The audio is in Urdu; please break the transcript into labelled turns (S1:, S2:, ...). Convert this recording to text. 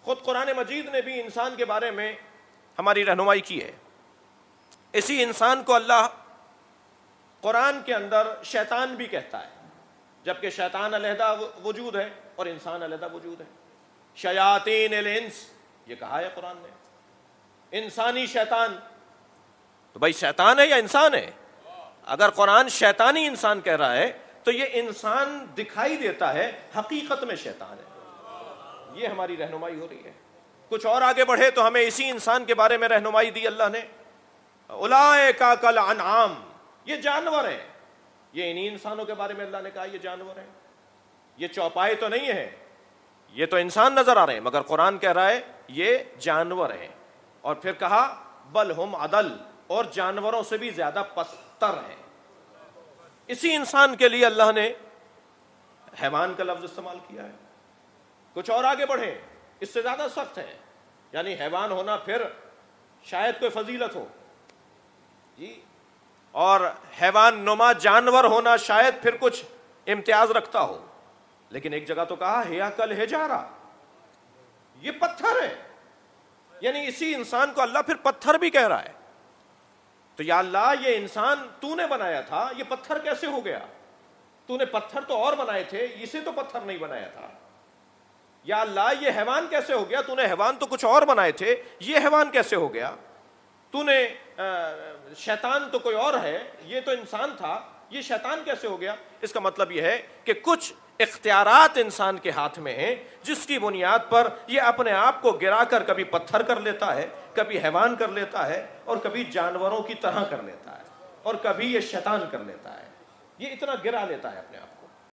S1: خود قرآن مجید نے بھی انسان کے بارے میں ہماری رہنمائی کی ہے. اسی انسان کو اللہ قرآن کے اندر شیطان بھی کہتا ہے، جبکہ شیطان علیحدہ وجود ہے اور انسان علیحدہ وجود ہے. شیاطین الانس یہ کہا ہے قرآن نے. انسانی شیطان، تو بھائی شیطان ہے یا انسان ہے؟ اگر قرآن شیطانی انسان کہہ رہا ہے تو یہ انسان دکھائی دیتا ہے، حقیقت میں شیطان ہے. یہ ہماری رہنمائی ہو رہی ہے. کچھ اور آگے بڑھے تو ہمیں اسی انسان کے بارے میں رہنمائی دی اللہ نے. اولئک کالانعام، یہ جانور ہیں. یہ انہی انسانوں کے بارے میں اللہ نے کہا یہ جانور ہیں. یہ چوپائے تو نہیں ہیں، یہ تو انسان نظر آ رہے ہیں، مگر قرآن کہہ رہا ہے یہ جانور ہیں. اور پھر کہا بل ہم اضل، اور جانوروں سے بھی زیادہ پستر ہیں. اسی انسان کے لیے اللہ نے حیوان کا لفظ استعمال کیا ہے. کچھ اور آگے بڑھے اس سے زیادہ سخت ہے، یعنی حیوان ہونا پھر شاید کوئی فضیلت ہو جی، اور حیوان نما جانور ہونا شاید پھر کچھ امتیاز رکھتا ہو. لیکن ایک جگہ تو کہا ہیا کل حجارہ، یہ پتھر ہے. یعنی اسی انسان کو اللہ پھر پتھر بھی کہہ رہا ہے. تو یا اللہ یہ انسان تو نے بنایا تھا، یہ پتھر کیسے ہو گیا؟ تو نے پتھر تو اور بنائے تھے، اسے تو پتھر نہیں بنایا تھا. یا اللہ یہ حیوان کیسے ہو گیا؟ تو نے حیوان تو کچھ اور بنائے تھے، یہ حیوان کیسے ہو گیا؟ تو نے شیطان تو کوئی اور ہے، یہ تو انسان تھا، یہ شیطان کیسے ہو گیا؟ اس کا مطلب یہ ہے کہ کچھ اختیارات انسان کے ہاتھ میں ہیں جس کی بنیاد پر یہ اپنے آپ کو گرا کر کبھی پتھر کر لیتا ہے، کبھی حیوان کر لیتا ہے، اور کبھی جانوروں کی طرح کر لیتا ہے، اور کبھی یہ شیطان کر لیتا ہے. یہ اتنا گرا لیتا ہے اپنے آپ کو.